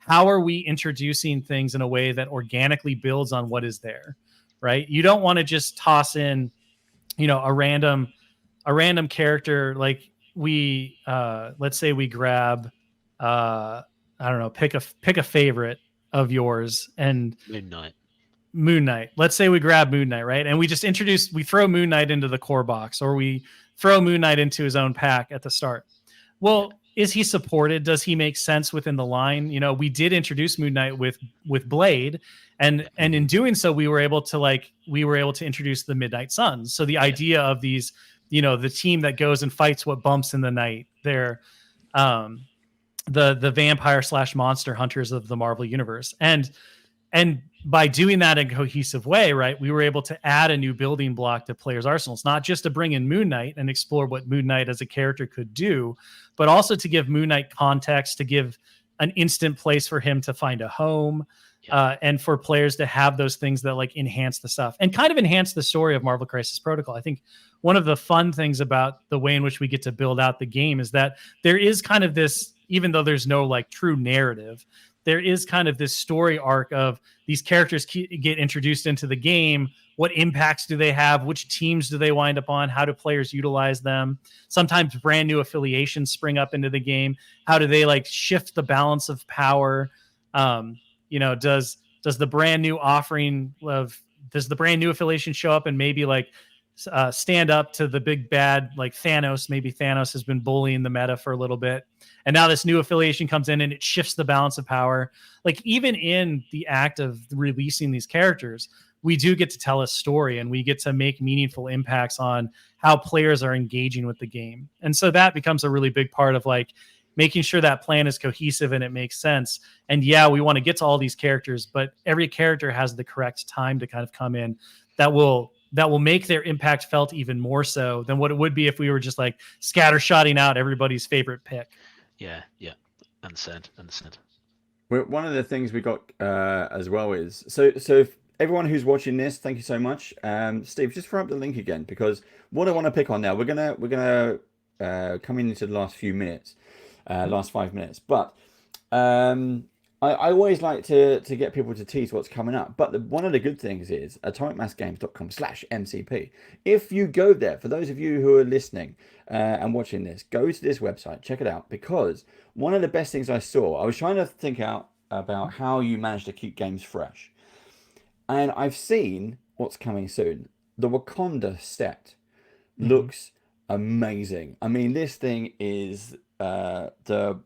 How are we introducing things in a way that organically builds on what is there, right? You don't want to just toss in, a random character. Like let's say we grab, I don't know, pick a favorite of yours, and Moon Knight. Let's say we grab Moon Knight, right? And we throw Moon Knight into the core box, or we throw Moon Knight into his own pack at the start. Well, is he supported? Does he make sense within the line? We did introduce Moon Knight with Blade, and in doing so, we were able to introduce the Midnight Suns. So the idea of these, the team that goes and fights what bumps in the night, they're the vampire / monster hunters of the Marvel universe. And by doing that in a cohesive way, right, we were able to add a new building block to players' arsenals, not just to bring in Moon Knight and explore what Moon Knight as a character could do, but also to give Moon Knight context, to give an instant place for him to find a home, and for players to have those things that like enhance the stuff and kind of enhance the story of Marvel Crisis Protocol. I think one of the fun things about the way in which we get to build out the game is that there is kind of this, even though there's no like true narrative, there is kind of this story arc of these characters get introduced into the game. What impacts do they have? Which teams do they wind up on? How do players utilize them? Sometimes brand new affiliations spring up into the game. How do they like shift the balance of power? Does the brand new offering of, does the brand new affiliation show up and maybe like stand up to the big bad like Thanos? Maybe Thanos has been bullying the meta for a little bit, and now this new affiliation comes in and it shifts the balance of power. Like even in the act of releasing these characters, we do get to tell a story and we get to make meaningful impacts on how players are engaging with the game. And so that becomes a really big part of like making sure that plan is cohesive and it makes sense. And yeah, we want to get to all these characters, but every character has the correct time to kind of come in that will make their impact felt even more so than what it would be if we were just like scattershotting out everybody's favorite pick. Yeah. Understand. Well, one of the things we got as well is so if everyone who's watching this, thank you so much. Steve, just throw up the link again, because what I want to pick on now, we're gonna come into the last few minutes, last 5 minutes, but I always like to get people to tease what's coming up. But one of the good things is atomicmassgames.com/MCP. If you go there, for those of you who are listening and watching this, go to this website, check it out, because one of the best things I saw, I was trying to think out about how you manage to keep games fresh. And I've seen what's coming soon. The Wakanda set looks amazing. I mean, this thing is the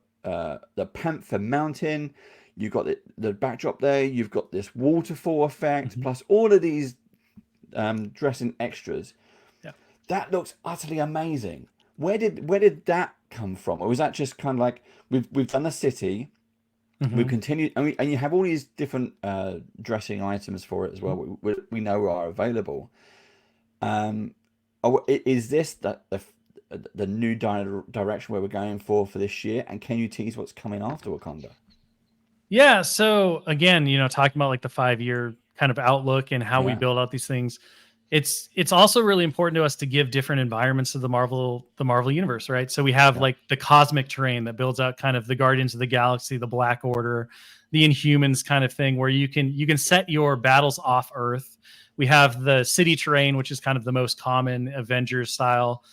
Panther Mountain. You've got the backdrop there. You've got this waterfall effect, plus all of these dressing extras. Yeah, that looks utterly amazing. Where did that come from? Or was that just kind of like we've done a city? We've continued, and you have all these different dressing items for it as well. We know are available. Is this the new direction where we're going for this year? And can you tease what's coming after Wakanda? Yeah. So again, talking about like the 5-year kind of outlook and how we build out these things. It's also really important to us to give different environments to the Marvel universe, right? So we have like the cosmic terrain that builds out kind of the Guardians of the Galaxy, the Black Order, the Inhumans kind of thing, where you can set your battles off Earth. We have the city terrain, which is kind of the most common Avengers style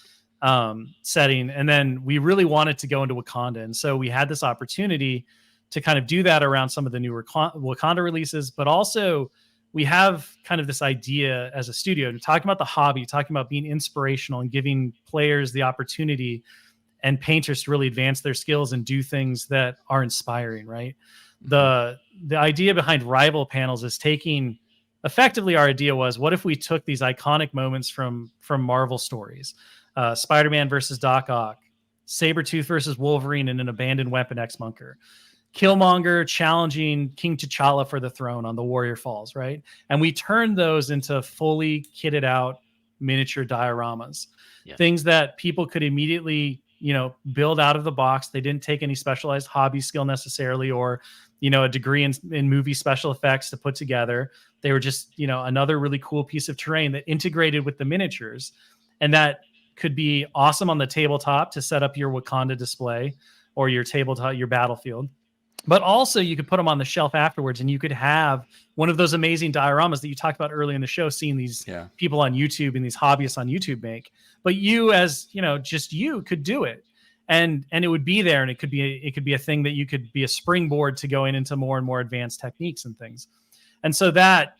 setting, and then we really wanted to go into Wakanda, and so we had this opportunity to kind of do that around some of the newer Wakanda releases, but also we have kind of this idea as a studio, talking about the hobby, talking about being inspirational and giving players the opportunity and painters to really advance their skills and do things that are inspiring, right? The idea behind rival panels is taking, effectively our idea was, what if we took these iconic moments from Marvel stories, Spider-Man versus Doc Ock, Sabretooth versus Wolverine in an abandoned Weapon X bunker, Killmonger challenging King T'Challa for the throne on the Warrior Falls, right? And we turned those into fully kitted out miniature dioramas, things that people could immediately, build out of the box. They didn't take any specialized hobby skill necessarily, or, a degree in movie special effects to put together. They were just, another really cool piece of terrain that integrated with the miniatures. And that could be awesome on the tabletop to set up your Wakanda display or your tabletop, your battlefield. But also you could put them on the shelf afterwards, and you could have one of those amazing dioramas that you talked about earlier in the show, seeing these people on YouTube and these hobbyists on YouTube make. But you, as just you, could do it, and it would be there, and it could be a thing that you could be a springboard to going into more and more advanced techniques and things. And so that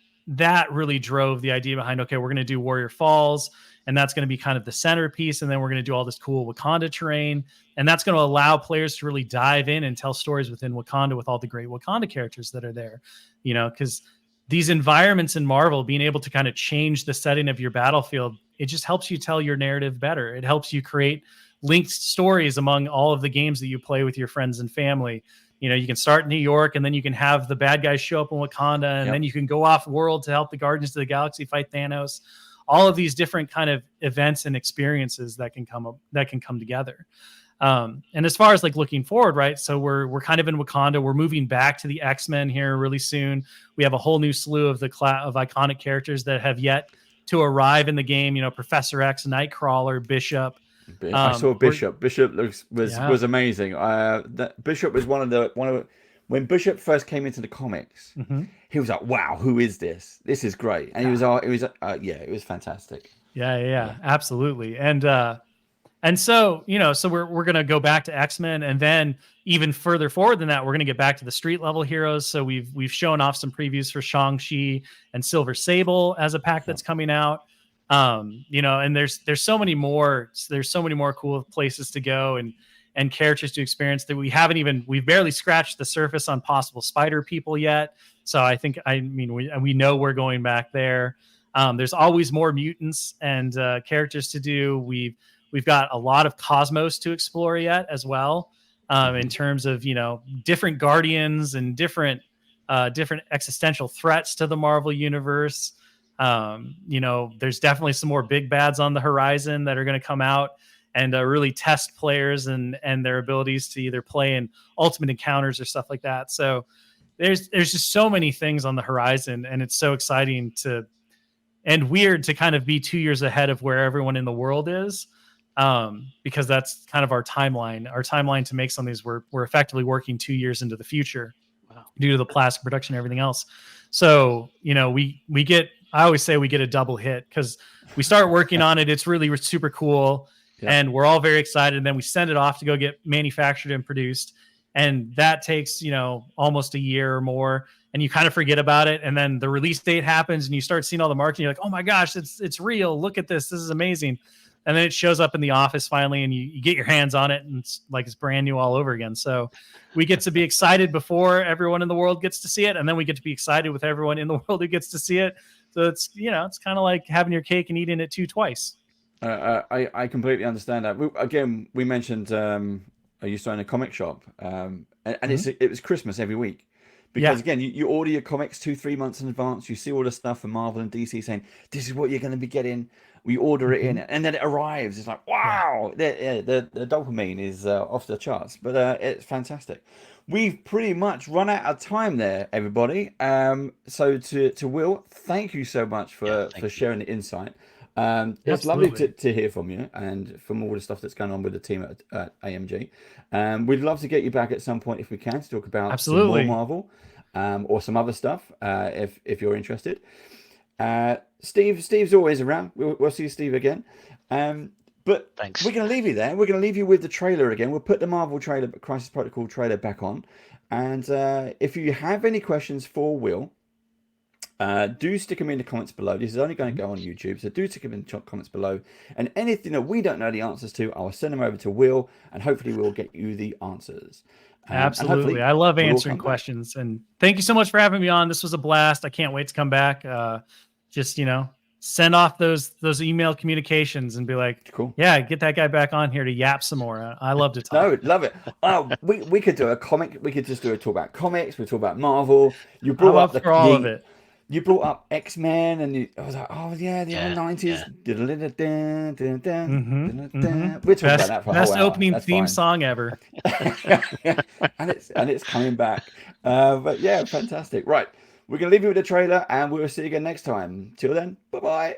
really drove the idea behind, okay, we're going to do Warrior Falls, and that's going to be kind of the centerpiece, and then we're going to do all this cool Wakanda terrain, and that's going to allow players to really dive in and tell stories within Wakanda with all the great Wakanda characters that are there, because these environments in Marvel, being able to kind of change the setting of your battlefield, it just helps you tell your narrative better. It helps you create linked stories among all of the games that you play with your friends and family. You can start in New York, and then you can have the bad guys show up in Wakanda, and then you can go off world to help the Guardians of the Galaxy fight Thanos. All of these different kind of events and experiences that can come together. And as far as like looking forward, right? So we're kind of in Wakanda. We're moving back to the X-Men here really soon. We have a whole new slew of of iconic characters that have yet to arrive in the game. You know, Professor X, Nightcrawler, Bishop. I saw We're Bishop. Bishop yeah. was amazing. Bishop was one of when Bishop first came into the comics. Mhm. He was like, "Wow, who is this? This is great." And it was fantastic. Yeah, absolutely. And so, you know, so we're going to go back to X-Men, and then even further forward than that, we're going to get back to the street level heroes. So we've shown off some previews for Shang-Chi and Silver Sable as a pack that's coming out. You know, and there's so many more cool places to go and characters to experience that we've barely scratched the surface on possible Spider People yet. So I mean we know we're going back there. There's always more mutants and characters to do. We've got a lot of cosmos to explore yet as well, in terms of, you know, different Guardians and different existential threats to the Marvel universe. You know, there's definitely some more big bads on the horizon that are going to come out and really test players and their abilities to either play in ultimate encounters or stuff like that. So there's just so many things on the horizon, and it's so exciting and weird to kind of be 2 years ahead of where everyone in the world is, because that's kind of our timeline. Our timeline to make some of these, we're effectively working 2 years into the future. Wow. Due to the plastic production and everything else. So, you know, I always say we get a double hit because we start working on it. It's really super cool. Yeah. And we're all very excited. And then we send it off to go get manufactured and produced. And that takes, you know, almost a year or more. And you kind of forget about it. And then the release date happens and you start seeing all the marketing. You're like, oh my gosh, it's real. Look at this. This is amazing. And then it shows up in the office finally, and you get your hands on it, and it's like it's brand new all over again. So we get to be excited before everyone in the world gets to see it, and then we get to be excited with everyone in the world who gets to see it. So it's, you know, it's kind of like having your cake and eating it too twice. I completely understand that. We mentioned you starting a comic shop, and it was Christmas every week. Because again, you order your comics 2-3 months in advance. You see all the stuff from Marvel and DC saying, this is what you're going to be getting. We order it in, and then it arrives. It's like, wow, the dopamine is off the charts. But it's fantastic. We've pretty much run out of time there, everybody. So to Will, thank you so much for sharing the insight. It's lovely to hear from you and from all the stuff that's going on with the team at AMG. We'd love to get you back at some point if we can to talk about some more Marvel or some other stuff if you're interested. Steve's always around. We'll see Steve again. But thanks. We're going to leave you there. We're going to leave you with the trailer again. We'll put the Marvel trailer, Crisis Protocol trailer back on. And if you have any questions for Will, do stick them in the comments below. This is only going to go on YouTube, so do stick them in the comments below. And anything that we don't know the answers to, I'll send them over to Will, and hopefully we'll get you the answers. Absolutely. I love answering questions. And thank you so much for having me on. This was a blast. I can't wait to come back. Just, you know, send off those email communications and be like, cool. Yeah, get that guy back on here to yap some more. I love to talk. No, love it. Oh, we could do a comic. We could just do a talk about comics. We talk about Marvel. You brought up all of it. You brought up X-Men, and I was like, oh yeah, the old 90s. We're talking about that for a whole hour. Best opening theme song ever. and it's coming back. But yeah, fantastic. Right, we're gonna leave you with the trailer, and we'll see you again next time. Till then, bye bye.